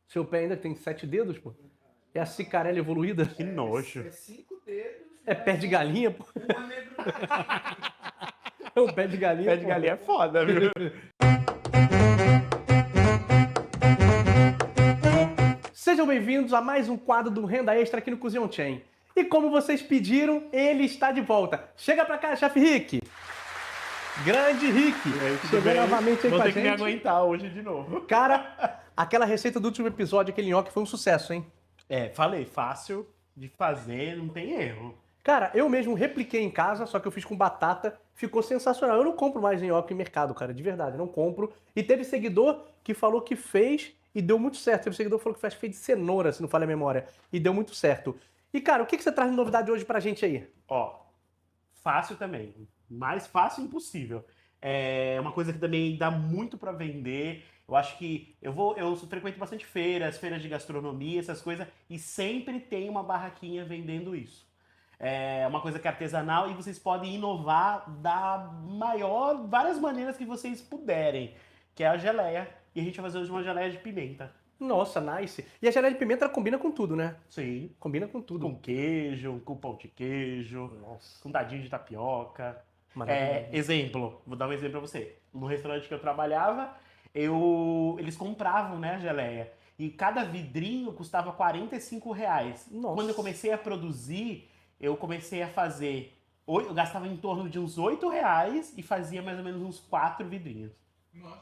Seu pé ainda tem 7 dedos, pô. É a cicarela evoluída. Que nojo. É 5 dedos. É pé de galinha, pô. Uma negro. É um pé de galinha, Pé de pô. galinha é foda, viu? Sejam bem-vindos a mais um quadro do Renda Extra aqui no Cozinhão Chain. E como vocês pediram, ele está de volta. Chega pra cá, chefe Rick. Grande Rick. Chegou novamente aí Vou com a ter que me gente. aguentar hoje de novo. Cara, aquela receita do último episódio, aquele nhoque, foi um sucesso, hein? É, falei, fácil de fazer, não tem erro. Cara, eu mesmo repliquei em casa, só que eu fiz com batata, ficou sensacional. Eu não compro mais nhoque em mercado, cara, de verdade, não compro. E teve seguidor que falou que fez e deu muito certo. Teve seguidor que falou que fez de cenoura, se não falha a memória, e deu muito certo. E, cara, o que você traz de novidade hoje pra gente aí? Ó, fácil também. Mais fácil impossível. É uma coisa que também dá muito pra vender. Eu acho que eu frequento bastante feiras de gastronomia, essas coisas, e sempre tem uma barraquinha vendendo isso. É uma coisa que é artesanal e vocês podem inovar várias maneiras que vocês puderem, que é a geleia. E a gente vai fazer hoje uma geleia de pimenta. Nossa, nice. E a geleia de pimenta ela combina com tudo, né? Sim. Combina com tudo. Com queijo, com pão de queijo, Nossa. com dadinho de tapioca. Maravilhoso. Exemplo, vou dar um exemplo pra você. No restaurante que eu trabalhava, eles compravam, né, a geleia. E cada vidrinho custava R$ 45. Nossa. Quando eu comecei a produzir, eu comecei a fazer. Eu gastava em torno de uns R$ 8 e fazia mais ou menos uns 4 vidrinhos.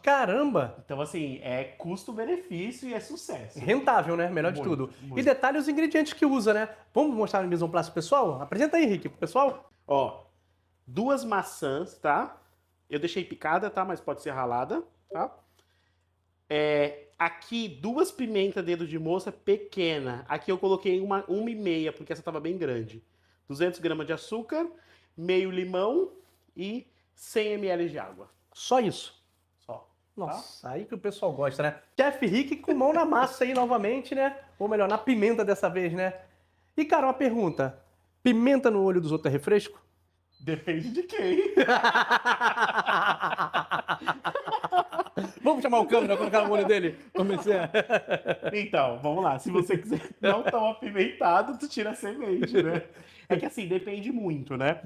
Caramba! Então, assim, é custo-benefício e é sucesso. Rentável, né? Melhor de Muito, tudo. muito. E detalhe os ingredientes que usa, né? Vamos mostrar no Mise en Place pro pessoal? Apresenta aí, Rick, pro pessoal. Ó, 2 maçãs, tá? Eu deixei picada, tá? Mas pode ser ralada, tá? Aqui, 2 pimentas dedo de moça pequena. Aqui eu coloquei uma e meia, porque essa tava bem grande. 200 gramas de açúcar, meio limão e 100 ml de água. Só isso. Só. Nossa, aí que o pessoal gosta, né? Chefe Rick com mão na massa aí novamente, né? Ou melhor, na pimenta dessa vez, né? E, cara, uma pergunta. Pimenta no olho dos outros é refresco? Depende de quem. Vamos chamar o câmera, colocar no olho dele? Vamos ver. Então, vamos lá. Se você quiser não tão apimentado, tu tira a semente, né? É que assim, depende muito, né?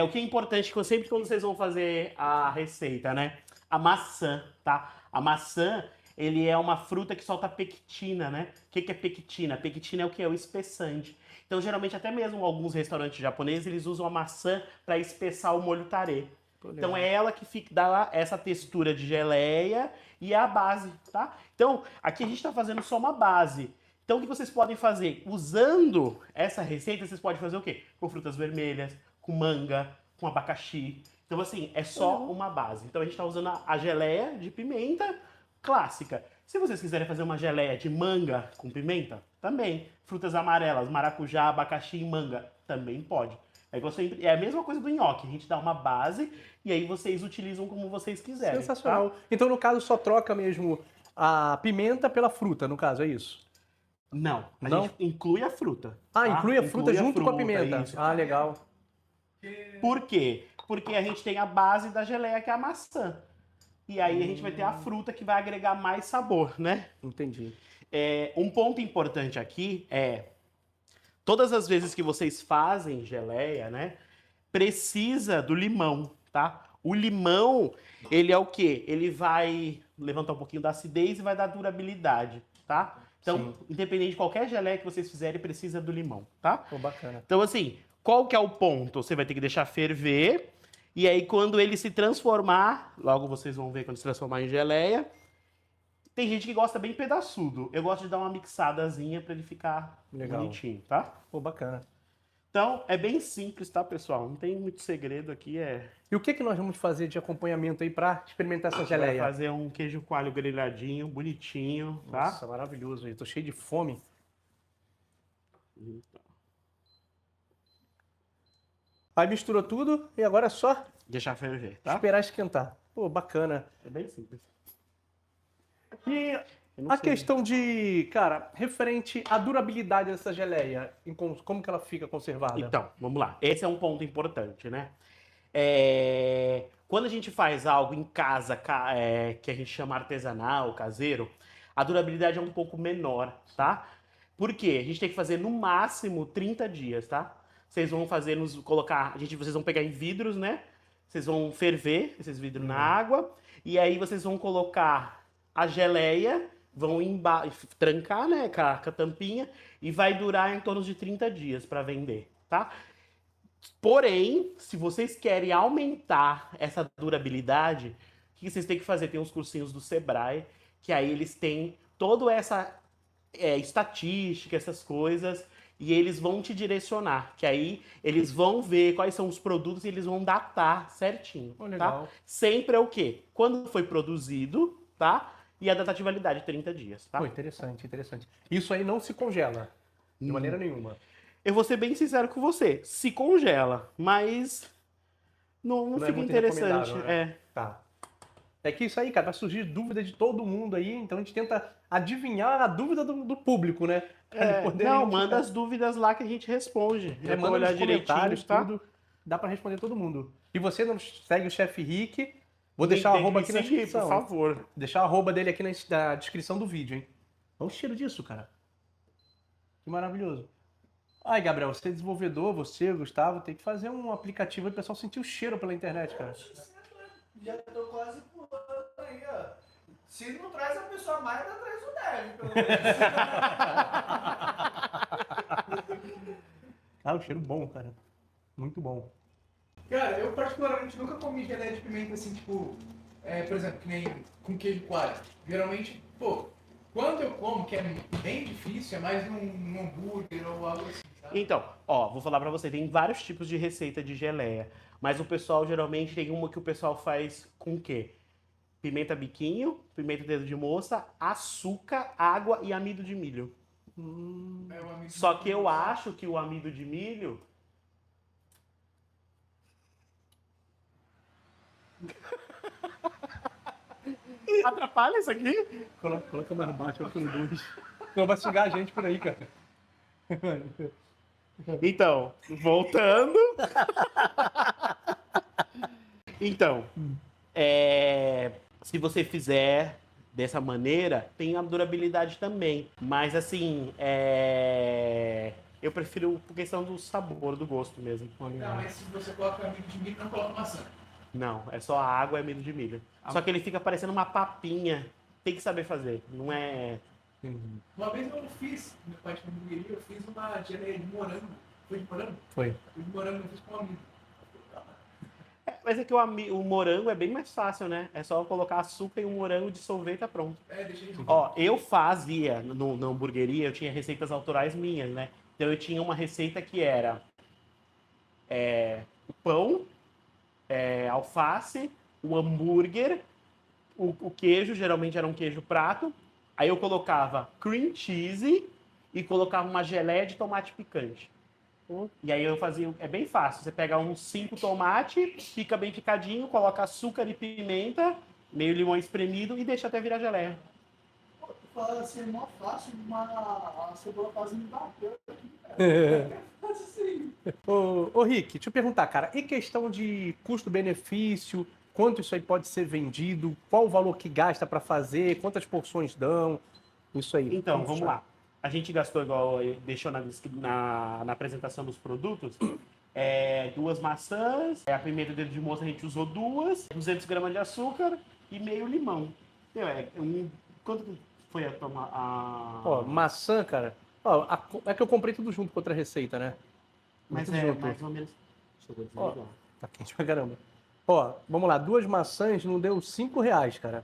O que é importante, que sempre quando vocês vão fazer a receita, né? A maçã, tá? A maçã, ele é uma fruta que solta pectina, né? O que é pectina? Pectina é o que? É o espessante. Então, geralmente, até mesmo alguns restaurantes japoneses, eles usam a maçã para espessar o molho tarê. Então é ela que dá essa textura de geleia e é a base, tá? Então, aqui a gente está fazendo só uma base. Então, o que vocês podem fazer? Usando essa receita, vocês podem fazer o quê? Com frutas vermelhas, com manga, com abacaxi. Então, assim, é só uma base. Então, a gente está usando a geleia de pimenta clássica. Se vocês quiserem fazer uma geleia de manga com pimenta, também. Frutas amarelas, maracujá, abacaxi e manga, também pode. É a mesma coisa do nhoque, a gente dá uma base e aí vocês utilizam como vocês quiserem. Sensacional. Tá? Então, no caso, só troca mesmo a pimenta pela fruta, no caso, é isso? Não, a Não? gente inclui a fruta. Ah, tá? inclui a fruta junto com a fruta, pimenta. isso. Ah, legal. Por quê? Porque a gente tem a base da geleia, que é a maçã. E aí a gente vai ter a fruta que vai agregar mais sabor, né? Entendi. Um ponto importante aqui é, todas as vezes que vocês fazem geleia, né, precisa do limão, tá? O limão, ele é o quê? Ele vai levantar um pouquinho da acidez e vai dar durabilidade, tá? Então, Sim. independente de qualquer geleia que vocês fizerem, precisa do limão, tá? Pô, bacana. Então, assim, qual que é o ponto? Você vai ter que deixar ferver, e aí quando ele se transformar, logo vocês vão ver quando se transformar em geleia. Tem gente que gosta bem pedaçudo. Eu gosto de dar uma mixadazinha pra ele ficar Legal. bonitinho, tá? Pô, bacana. Então, é bem simples, tá, pessoal? Não tem muito segredo aqui, E o que nós vamos fazer de acompanhamento aí pra experimentar essa Vai geleia? fazer um queijo coalho grelhadinho, bonitinho, tá? Nossa, maravilhoso. Eu tô cheio de fome. Aí misturou tudo e agora é só Deixar ferver, tá? esperar esquentar. Pô, bacana. É bem simples. E Eu não a sei. questão de, cara, referente à durabilidade dessa geleia, como que ela fica conservada? Então, vamos lá. Esse é um ponto importante, né? Quando a gente faz algo em casa, que a gente chama artesanal, caseiro, a durabilidade é um pouco menor, tá? Por quê? A gente tem que fazer no máximo 30 dias, tá? Vocês vão fazer, vocês vão pegar em vidros, né? Vocês vão ferver esses vidros na água, e aí vocês vão colocar a geleia, vão trancar, né, com a tampinha, e vai durar em torno de 30 dias para vender, tá? Porém, se vocês querem aumentar essa durabilidade, o que vocês têm que fazer? Tem uns cursinhos do Sebrae, que aí eles têm toda essa estatística, essas coisas, e eles vão te direcionar, que aí eles vão ver quais são os produtos e eles vão datar certinho, tá? Legal. Sempre é o quê? Quando foi produzido, tá? E a data de validade, 30 dias, tá? Pô, interessante, interessante. Isso aí não se congela, de maneira nenhuma. Eu vou ser bem sincero com você, se congela, mas não Não é fica muito interessante. recomendável, né? Tá. É que isso aí, cara, vai surgir dúvida de todo mundo aí, então a gente tenta adivinhar a dúvida do público, né? Pra eles poderem Não, tirar- manda as dúvidas lá que a gente responde. Eu vou manda olhar nos comentários, direitinho, tá? tudo. Dá pra responder todo mundo. E você não segue o Chefe Rick, vou Tem deixar o que arroba me aqui na seguir, descrição. por favor. Deixar o arroba dele aqui na descrição do vídeo, hein? Olha o cheiro disso, cara. Que maravilhoso. Ai, Gabriel, você é desenvolvedor, você, Gustavo, tem que fazer um aplicativo e o pessoal sentir o cheiro pela internet, cara. Já tô quase pulando aí, ó. Se não traz a pessoa mais, ainda traz o Dev, pelo menos. Ah, o cheiro bom, cara. Muito bom. Cara, eu particularmente nunca comi geleia de pimenta assim, tipo, por exemplo, que nem com queijo coalho. Geralmente, pô, quando eu como, que é bem difícil, é mais num hambúrguer ou algo assim, sabe? Então, ó, vou falar pra você, tem vários tipos de receita de geleia, mas o pessoal geralmente tem uma que o pessoal faz com o quê? Pimenta biquinho, pimenta dedo de moça, açúcar, água e amido de milho. É um amigo Só que eu acho que o amido de milho... Atrapalha isso aqui? Coloca mais baixo, coloca no 2. Não vai sugar a gente por aí, cara. Então, voltando. Então, se você fizer dessa maneira, tem a durabilidade também. Mas assim, eu prefiro por questão do sabor, do gosto mesmo. Não, mas se você coloca amigo de milho, não coloca maçã. Não, é só água e amido de milho. Só que ele fica parecendo uma papinha. Tem que saber fazer. Não é. Uma vez eu fiz, no pai de hamburgueria, eu fiz uma geleia de morango. Foi de morango? Foi. Foi de morango, eu fiz com um amigo. Mas é que o morango é bem mais fácil, né? É só colocar açúcar e um morango, dissolver e tá pronto. Deixa ele. Ó, eu fazia na hamburgueria, eu tinha receitas autorais minhas, né? Então eu tinha uma receita que era o pão, alface, o hambúrguer, o queijo, geralmente era um queijo prato. Aí eu colocava cream cheese e colocava uma geleia de tomate picante. E aí eu fazia, é bem fácil, você pega uns 5 tomates, pica bem picadinho, coloca açúcar e pimenta, meio limão espremido e deixa até virar geleia. Pô, tu fala assim, é mó fácil, a cebola fazendo bateu aqui, cara. É Faz assim. Ô, Rick, deixa eu perguntar, cara, e questão de custo-benefício? Quanto isso aí pode ser vendido? Qual o valor que gasta para fazer? Quantas porções dão? Isso aí. Então, Como vamos funciona? lá. A gente gastou, igual deixou na apresentação dos produtos, 2 maçãs, a pimenta dedo de moça a gente usou 2, 200 gramas de açúcar e meio limão. Quanto que foi a tomar Ó, maçã, cara. Ó, é que eu comprei tudo junto com outra receita, né? Mas Tudo é junto. mais ou menos... Deixa eu Ó, desligar. tá quente pra caramba. Ó, vamos lá, 2 maçãs não deu R$5, cara.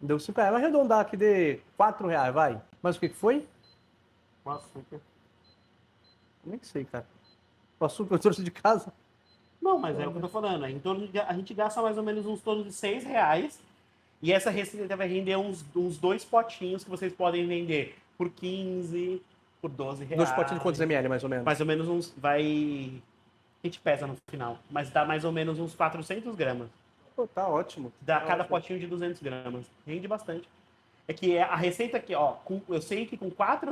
Não deu R$5. Vai arredondar que dê R$4, vai. Mas o que foi? Com açúcar. Nem sei, cara. O açúcar eu trouxe de casa. Não, mas é o que eu tô falando. A gente gasta mais ou menos uns torno de R$6. E essa receita vai render uns 2 potinhos que vocês podem vender por 15, por R$12. 2 potinhos de quantos ml, mais ou menos? Mais ou menos uns... A gente pesa no final. Mas dá mais ou menos uns 400 gramas. Pô, tá ótimo. Dá Tá cada ótimo. potinho de 200 gramas. Rende bastante. É que a receita aqui, ó... eu sei que com 4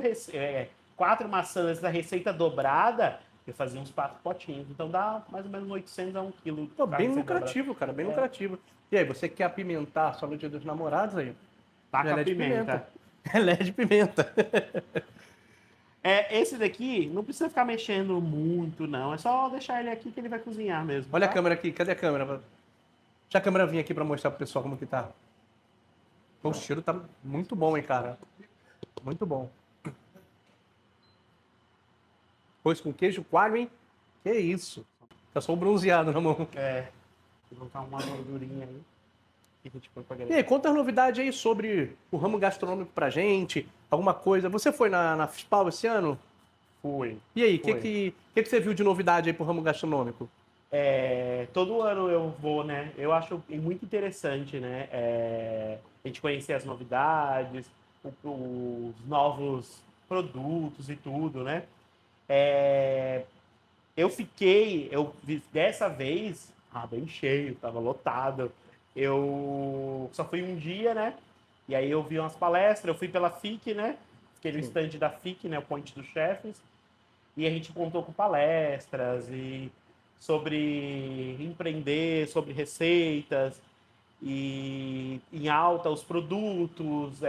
maçãs, essa receita dobrada, eu fazia uns 4 potinhos. Então dá mais ou menos 800 a 1 quilo. Pô, pra bem receita lucrativo, cara, bem lucrativo. E aí, você quer apimentar só no dia dos namorados aí? dobrada. Taca Geleia a de pimenta. Lé de pimenta. Esse daqui não precisa ficar mexendo muito, não. É só deixar ele aqui que ele vai cozinhar mesmo. Olha tá? a câmera aqui, cadê a câmera? Deixa a câmera vir aqui pra mostrar pro pessoal como que tá. O cheiro tá muito bom, hein, cara. Muito bom. Pois com queijo coalho, hein? Que isso. Tá só o bronzeado na mão. Vou colocar uma gordurinha aí. Que a gente põe pra E aí, galera. conta as novidades aí sobre o ramo gastronômico pra gente, alguma coisa. Você foi na FISPAL esse ano? Fui. E aí, o Foi. que você viu de novidade aí pro ramo gastronômico? Todo ano eu vou, né? Eu acho muito interessante, né? A gente conhecer as novidades, os novos produtos e tudo, né? Dessa vez, bem cheio, tava lotado. Eu só fui um dia, né? E aí eu vi umas palestras, eu fui pela FIC, né? Fiquei no stand da FIC, né? O Ponte dos Chefes. E a gente contou com palestras e sobre empreender, sobre receitas e em alta os produtos,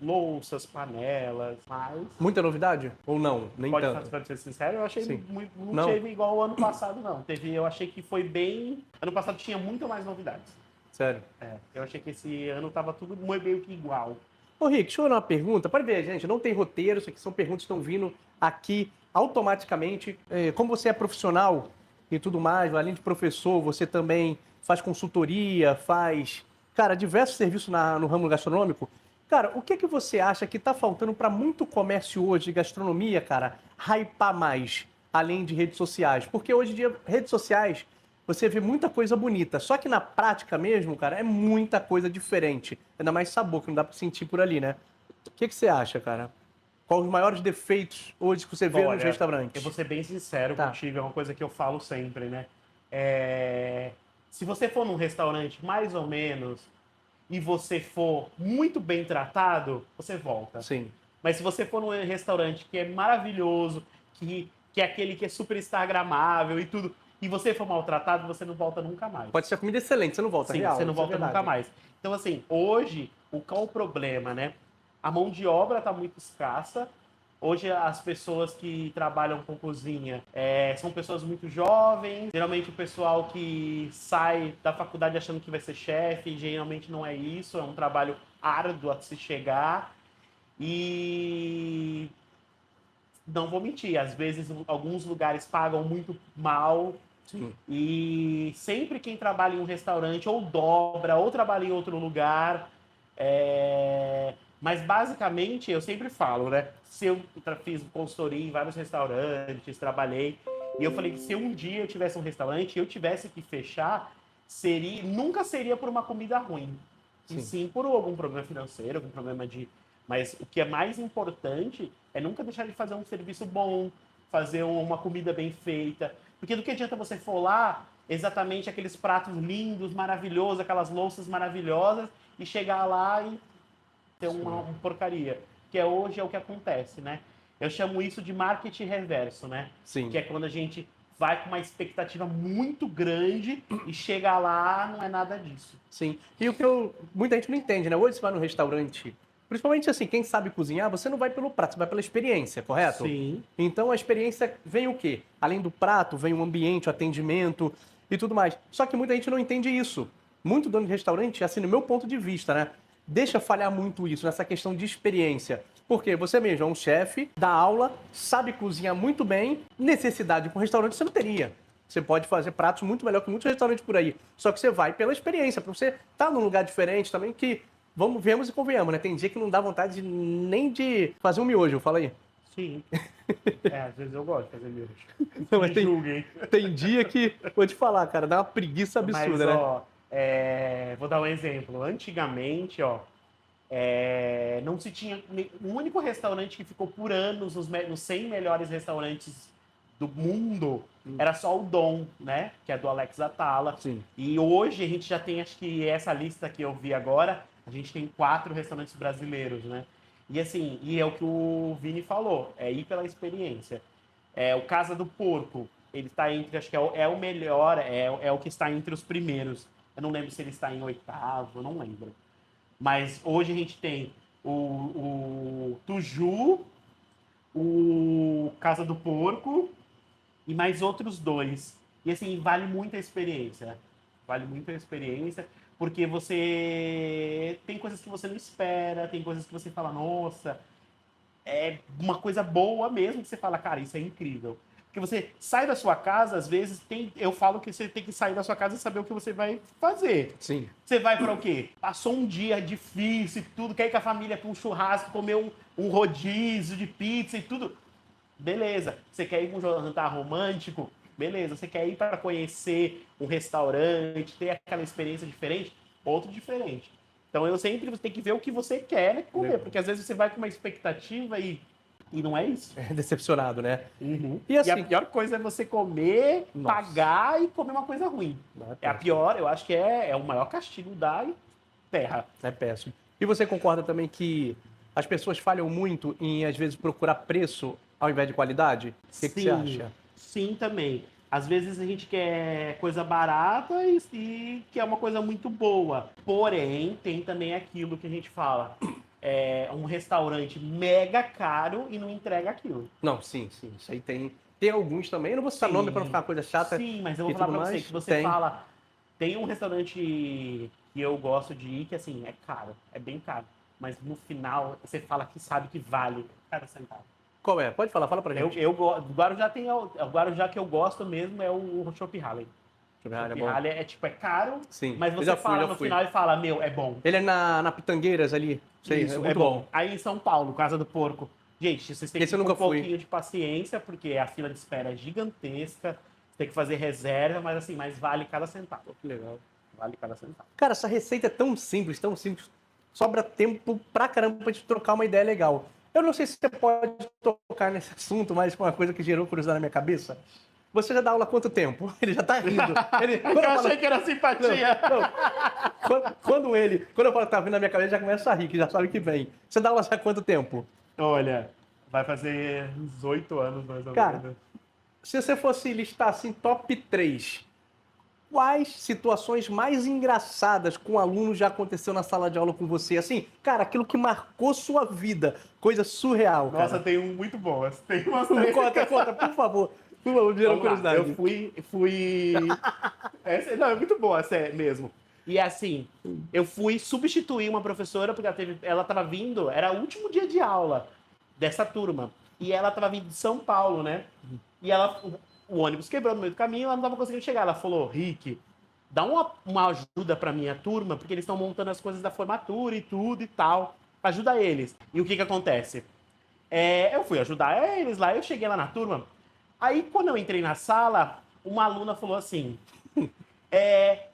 louças, panelas, mas Muita novidade? Ou não? Nem tanto? pode ser sincero, eu achei Sim. não Não? teve igual o ano passado, não. Eu achei que foi bem. Ano passado tinha muito mais novidades. Sério. Eu achei que esse ano tava tudo meio que igual. Ô, Rick, deixa eu fazer uma pergunta. Pode ver, gente, não tem roteiro, isso aqui são perguntas que estão vindo aqui automaticamente. Como você é profissional e tudo mais, além de professor, você também faz consultoria, faz, cara, diversos serviços no ramo gastronômico. Cara, o que que você acha que está faltando para muito comércio hoje de gastronomia, cara, hypar mais, além de redes sociais? Porque hoje em dia, redes sociais, você vê muita coisa bonita, só que na prática mesmo, cara, é muita coisa diferente. Ainda mais sabor, que não dá para sentir por ali, né? O que que você acha, cara? Quais os maiores defeitos hoje que você vê nos Olha, restaurantes? eu vou ser bem sincero Tá. contigo, é uma coisa que eu falo sempre, né? Se você for num restaurante mais ou menos e você for muito bem tratado, você volta. Sim. Mas se você for num restaurante que é maravilhoso, que é aquele que é super instagramável e tudo, e você for maltratado, você não volta nunca mais. Pode ser a comida excelente, você não volta, Sim, real. você não isso é volta nunca verdade. mais. Então, assim, hoje, qual o problema, né? A mão de obra está muito escassa. Hoje, as pessoas que trabalham com cozinha são pessoas muito jovens. Geralmente, o pessoal que sai da faculdade achando que vai ser chefe, geralmente não é isso. É um trabalho árduo a se chegar. E não vou mentir, às vezes alguns lugares pagam muito mal. Sim. E sempre quem trabalha em um restaurante ou dobra ou trabalha em outro lugar. Mas basicamente eu sempre falo, né? Se eu fiz consultoria em vários restaurantes, trabalhei, e eu falei que se um dia eu tivesse um restaurante e eu tivesse que fechar, nunca seria por uma comida ruim. E sim por algum problema financeiro, algum problema de. Mas o que é mais importante é nunca deixar de fazer um serviço bom, fazer uma comida bem feita. Porque do que adianta você for lá, exatamente aqueles pratos lindos, maravilhosos, aquelas louças maravilhosas, e chegar lá e ter uma porcaria. Que hoje é o que acontece, né? Eu chamo isso de marketing reverso, né? Sim. Que é quando a gente vai com uma expectativa muito grande e chega lá, não é nada disso. Sim. E o que muita gente não entende, né? Hoje você vai no restaurante, principalmente assim, quem sabe cozinhar, você não vai pelo prato, você vai pela experiência, correto? Sim. Então a experiência vem o quê? Além do prato, vem o ambiente, o atendimento e tudo mais. Só que muita gente não entende isso. Muito dono de restaurante, assim, no meu ponto de vista, né? Deixa falhar muito isso, nessa questão de experiência. Porque você mesmo é um chefe, dá aula, sabe cozinhar muito bem, necessidade para um restaurante você não teria. Você pode fazer pratos muito melhor que muitos restaurantes por aí. Só que você vai pela experiência, para você estar num lugar diferente também, que vemos e convenhamos, né? Tem dia que não dá vontade nem de fazer um miojo, fala aí. Sim. Às vezes eu gosto de fazer miojo. Não, mas Me julguem. tem dia que, vou te falar, cara, dá uma preguiça absurda, Mas, né? ó, vou dar um exemplo. Antigamente, ó, não se tinha. O único restaurante que ficou por anos nos 100 melhores restaurantes do mundo era só o Dom, né? Que é do Alex Atala. Sim. E hoje a gente já tem, acho que essa lista que eu vi agora, a gente tem 4 restaurantes brasileiros, né? E assim, é o que o Vini falou, é ir pela experiência. O Casa do Porco, ele está entre, acho que é o melhor, é o que está entre os primeiros. Eu não lembro se ele está em 8º, eu não lembro. Mas hoje a gente tem o Tuju, o Casa do Porco e mais outros 2. E assim, vale muito a experiência. Vale muito a experiência, porque você tem coisas que você não espera, tem coisas que você fala, nossa, é uma coisa boa mesmo, que você fala, cara, isso é incrível. Porque você sai da sua casa, às vezes, eu falo que você tem que sair da sua casa e saber o que você vai fazer. Sim. Você vai para o quê? Passou um dia difícil e tudo, quer ir com a família para um churrasco, comer um rodízio de pizza e tudo. Beleza. Você quer ir para um jantar romântico? Beleza. Você quer ir para conhecer um restaurante, ter aquela experiência diferente? Outro diferente. Então eu sempre você tem que ver o que você quer comer, Legal. porque às vezes você vai com uma expectativa e não é isso. É decepcionado, né? Uhum. E E assim- a pior coisa é você comer, Nossa. pagar e comer uma coisa ruim. Não, É a pior, eu acho que é o maior castigo da terra. É péssimo. E você concorda também que as pessoas falham muito em, às vezes, procurar preço ao invés de qualidade? O que você acha? Sim, também. Às vezes a gente quer coisa barata e quer uma coisa muito boa. Porém, tem também aquilo que a gente fala. É um restaurante mega caro e não entrega aquilo. Não, sim, sim. Isso aí tem. Tem alguns também. Eu não vou citar Sim. nome para não ficar uma coisa chata. Sim, mas eu vou e falar tudo pra você mais. que você Tem. fala. Tem um restaurante que eu gosto de ir que assim, é caro, é bem caro. Mas no final você fala que sabe que vale cada centavo. Qual é? Pode falar, fala pra gente. O Guarujá tem o Guarujá que eu gosto mesmo é o Chopp Halley. Deixa eu ver, Chopp é bom. Halley é tipo, é caro, Sim. mas Eu você já fui, fala já no fui. final e fala, meu, é bom. Ele é na Pitangueiras ali. Sei, Isso, muito é bom. Aí em São Paulo, Casa do Porco. Gente, vocês têm Esse que eu ter um nunca fui. pouquinho de paciência, porque a fila de espera é gigantesca, você tem que fazer reserva, mas assim, mas vale cada centavo. Que legal. Vale cada centavo. Cara, essa receita é tão simples, tão simples. Sobra tempo pra caramba pra gente trocar uma ideia legal. Eu não sei se você pode tocar nesse assunto, mas foi uma coisa que gerou curiosidade na minha cabeça. Você já dá aula há quanto tempo? Ele já tá rindo. Quando Eu achei que era simpatia. Quando eu falo que tá vindo na minha cabeça, já começa a rir, que já sabe que vem. Você dá aula há quanto tempo? Olha, vai fazer uns 8 anos mais ou Cara, menos. se você fosse listar assim, top 3, quais situações mais engraçadas com um aluno já aconteceu na sala de aula com você? Assim, cara, aquilo que marcou sua vida. Coisa surreal, cara. Nossa, tem um muito bom. Tem umas Conta, por favor. Por favor, gerou Vamos lá, curiosidade. eu fui. Não, é muito boa, essa é mesmo. E assim, eu fui substituir uma professora, porque ela estava vindo, era o último dia de aula dessa turma. E ela estava vindo de São Paulo, né? E o ônibus quebrou no meio do caminho, ela não estava conseguindo chegar. Ela falou, Rick, dá uma ajuda para minha turma, porque eles estão montando as coisas da formatura e tudo e tal. Ajuda eles. E o que acontece? Eu fui ajudar eles lá, eu cheguei lá na turma. Aí, quando eu entrei na sala, uma aluna falou assim: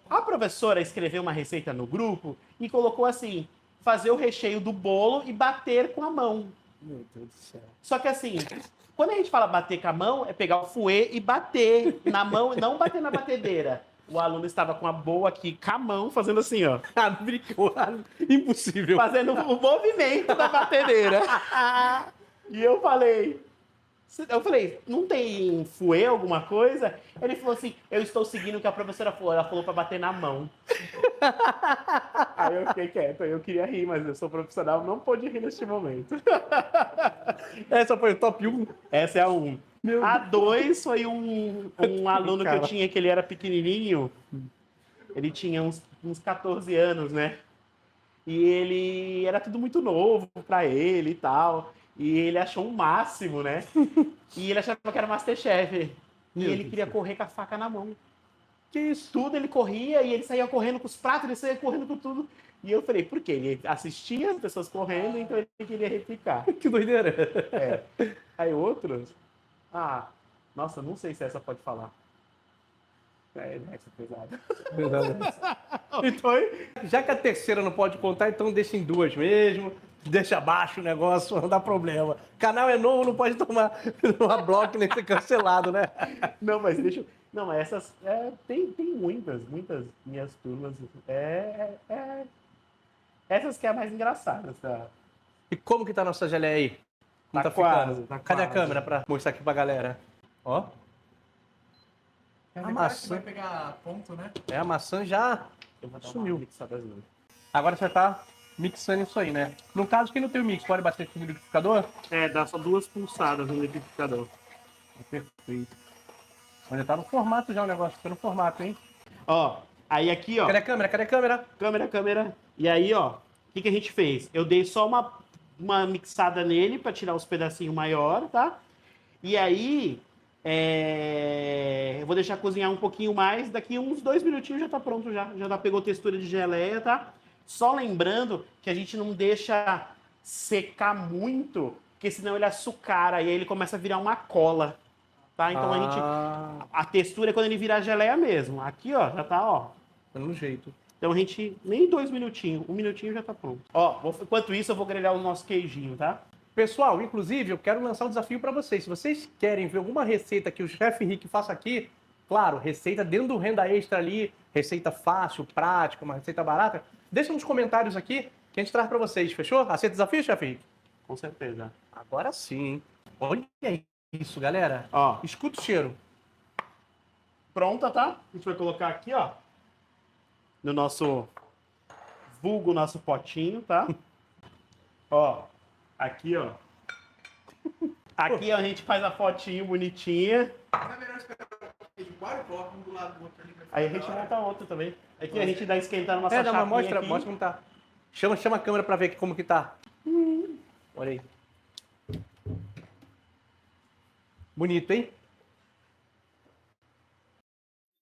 a professora escreveu uma receita no grupo e colocou assim: fazer o recheio do bolo e bater com a mão. Meu Deus do céu. Só que assim, quando a gente fala bater com a mão, é pegar o fouet e bater na mão, não bater na batedeira. O aluno estava com a boa aqui, com a mão, fazendo assim, ó. Impossível. Fazendo o movimento da batedeira. E eu falei, não tem fouet, alguma coisa? Ele falou assim, eu estou seguindo o que a professora falou. Ela falou para bater na mão. Aí eu fiquei quieto, eu queria rir, mas eu sou profissional, não pude rir neste momento. Essa foi o top 1. Essa é a 1. A 2 foi um aluno que eu Cara. tinha, que ele era pequenininho. Ele tinha uns 14 anos, né? E ele era tudo muito novo pra ele e tal. E ele achou o máximo, né? E ele achava que era Masterchef. E Meu ele Deus queria do céu. correr com a faca na mão. Que isso? Tudo ele corria e ele saía correndo com os pratos, ele saía correndo com tudo. E eu falei, por quê? Ele assistia as pessoas correndo, então ele queria replicar. Que doideira. Aí outros? Nossa, não sei se essa pode falar. Essa é pesada. Então, já que a terceira não pode contar, então deixa em 2 mesmo. Deixa abaixo o negócio, não dá problema. Canal é novo, não pode tomar uma bloco nem ser cancelado, né? Não, mas deixa eu... Não, mas essas... tem muitas minhas turmas. Essas que é a mais engraçada, tá? E como que tá a nossa geleia aí? Como Tá tá quase, ficando? tá Cadê a quase. câmera pra mostrar aqui pra galera? Ó, É A a maçã. vai pegar ponto, né? a maçã já Eu vou dar sumiu. uma mixadazinha. Agora você tá mixando isso aí, né? No caso, quem não tem o mix, pode bater com o liquidificador? É, dá só 2 pulsadas no liquidificador. Perfeito. Olha, tá no formato já o negócio, tá no formato, hein? Ó, aí aqui, ó. Cadê a câmera? Cadê a câmera? Câmera. E aí, ó, o que a gente fez? Eu dei só uma mixada nele pra tirar os pedacinhos maiores, tá? E aí, eu vou deixar cozinhar um pouquinho mais. Daqui uns 2 minutinhos já tá pronto já. Pegou textura de geleia, tá? Só lembrando que a gente não deixa secar muito, porque senão ele açucara e aí ele começa a virar uma cola, tá? Então a textura é quando ele virar geleia mesmo. Aqui, ó, já tá, ó. Tá no jeito. Então a gente, nem 2 minutinhos, 1 minutinho já tá pronto. Ó, enquanto isso eu vou grelhar o nosso queijinho, tá? Pessoal, inclusive, eu quero lançar um desafio para vocês. Se vocês querem ver alguma receita que o chefe Rick faça aqui, claro, receita dentro do Renda Extra ali, receita fácil, prática, uma receita barata, deixa nos comentários aqui que a gente traz para vocês, fechou? Aceita o desafio, chefe Rick? Com certeza. Agora sim, hein? Olha isso, galera. Ó, Escuta o cheiro. pronta, tá? A gente vai colocar aqui, ó, no nosso nosso potinho, tá? Ó, aqui, ó. Aqui a gente faz a fotinho bonitinha. Não é melhor esperar o queijo coalho? Coloca um do lado do outro ali. pra Aí a ficar gente da hora. monta outro também. Aqui a gente dá esquentar numa Não, mas chapinha mostra aqui. como tá. Chama a câmera para ver como que tá. Olha aí. Bonito, hein?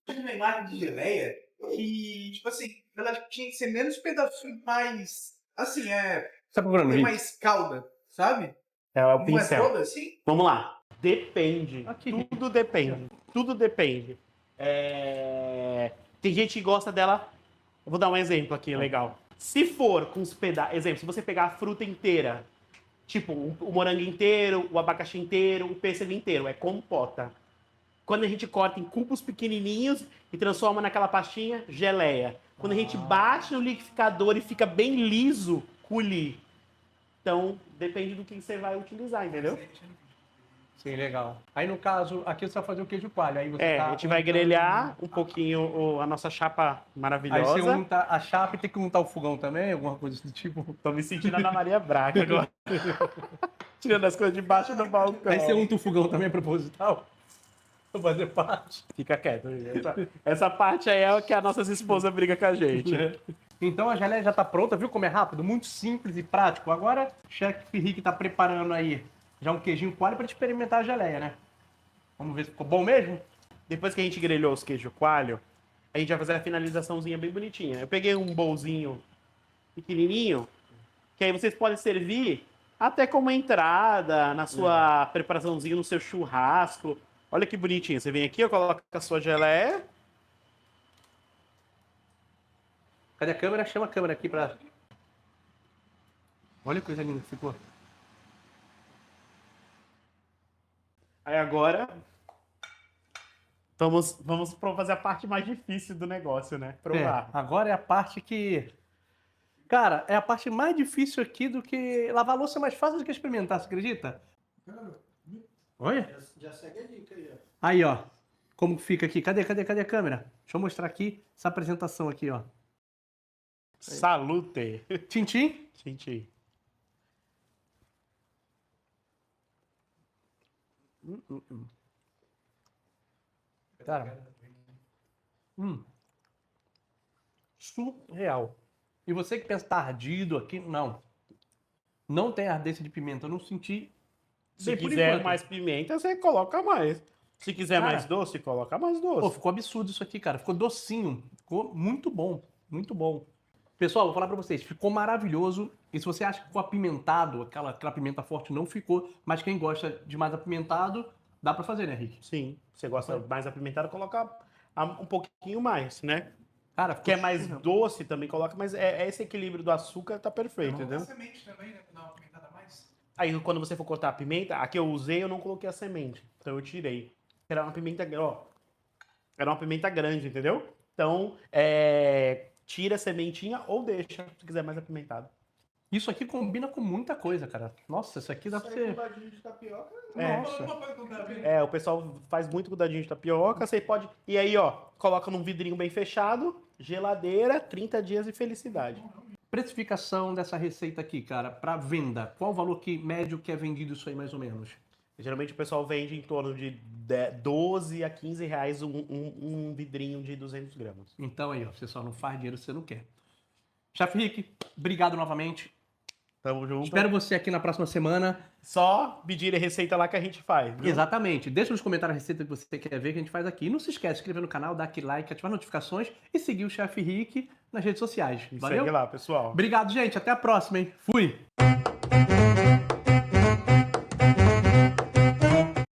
Tinha uma imagem de geleia que, tipo assim, ela tinha que ser menos pedacinho, mais. Assim, Você tá procurando, tem Rick? mais calda, sabe? É o Não é pincel. toda assim? Vamos lá. Depende. Aqui. Tudo depende. Tudo depende. Tem gente que gosta dela. Eu vou dar um exemplo aqui, legal. Se for com os pedaços. Exemplo, se você pegar a fruta inteira, tipo o morango inteiro, o abacaxi inteiro, o pêssego inteiro, é compota. Quando a gente corta em cubos pequenininhos e transforma naquela pastinha, geleia. Quando a gente bate no liquidificador e fica bem liso, coulis. Então, depende do que você vai utilizar, entendeu? Sim, legal. Aí no caso, aqui você vai fazer o queijo coalho. Aí você tá A gente vai untando- grelhar um pouquinho a nossa chapa Aí você maravilhosa. unta a chapa e tem que untar o fogão também, alguma coisa do tipo. Tô me sentindo Ana Maria Braga agora. Tirando as coisas debaixo do balcão. Aí você unta o fogão também proposital? Pra fazer parte. Fica quieto. Essa parte aí é o que as nossas esposas brigam com a gente. Então a geleia já tá pronta, viu como é rápido? Muito simples e prático. Agora o chefe Rick tá preparando aí já um queijinho coalho pra experimentar a geleia, né? Vamos ver se ficou bom mesmo? Depois que a gente grelhou os queijo coalho, a gente vai fazer a finalizaçãozinha bem bonitinha. Eu peguei um bolzinho pequenininho, que aí vocês podem servir até como entrada na sua preparaçãozinha, no seu churrasco. Olha que bonitinho. Você vem aqui, coloca a sua geleia. Cadê a câmera? Chama a câmera aqui pra... Olha que coisa linda que ficou. Aí agora vamos fazer a parte mais difícil do negócio, né? Provar. Agora é a parte que... Cara, é a parte mais difícil aqui do que... Lavar louça é mais fácil do que experimentar, você acredita? Olha. Já segue a dica aí, ó. Aí, ó. Como fica aqui. Cadê a câmera? Deixa eu mostrar aqui essa apresentação aqui, ó. Salute. Tintim. Senti. Cara. Surreal. E você que pensa, tá ardido aqui, não. Não tem ardência de pimenta, eu não senti. Se por quiser enquanto. mais pimenta, você coloca mais. Se quiser Cara, mais doce, coloca mais doce. Pô, ficou absurdo isso aqui, cara. Ficou docinho. Ficou muito bom. Muito bom. Pessoal, vou falar pra vocês. Ficou maravilhoso. E se você acha que ficou apimentado, aquela pimenta forte não ficou, mas quem gosta de mais apimentado, dá pra fazer, né, Rick? Sim. Você gosta mais apimentado, coloca um pouquinho mais, né? Cara, ficou Quer mais surreal. doce, também coloca, mas esse equilíbrio do açúcar tá perfeito, Coloca entendeu? semente também, né? Pra dar uma pimentada a mais. Aí quando você for cortar a pimenta, a que eu usei eu não coloquei a semente. Então eu tirei. Era uma pimenta, ó. Era uma pimenta grande, entendeu? Então, tira a sementinha ou deixa, se quiser mais apimentado. Isso aqui combina com muita coisa, cara. Nossa, isso aqui dá pra Isso aí ser... com dadinho de tapioca. É. Nossa. Uma coisa que eu quero ver. O pessoal faz muito com dadinho de tapioca, você pode... E aí, ó, coloca num vidrinho bem fechado, geladeira, 30 dias de felicidade. Precificação dessa receita aqui, cara, para venda. Qual o valor médio que é vendido isso aí, mais ou menos? Geralmente o pessoal vende em torno de 12 a 15 reais um vidrinho de 200 gramas. Então aí, ó, você só não faz dinheiro se você não quer. Chefe Rick, obrigado novamente. Tamo junto. Espero você aqui na próxima semana. Só pedir a receita lá que a gente faz. Viu? Exatamente. Deixa nos comentários a receita que você quer ver que a gente faz aqui. E não se esquece de se inscrever no canal, dar aquele like, ativar notificações e seguir o Chefe Rick nas redes sociais. Me Valeu? segue lá, pessoal. Obrigado, gente. Até a próxima, hein? Fui!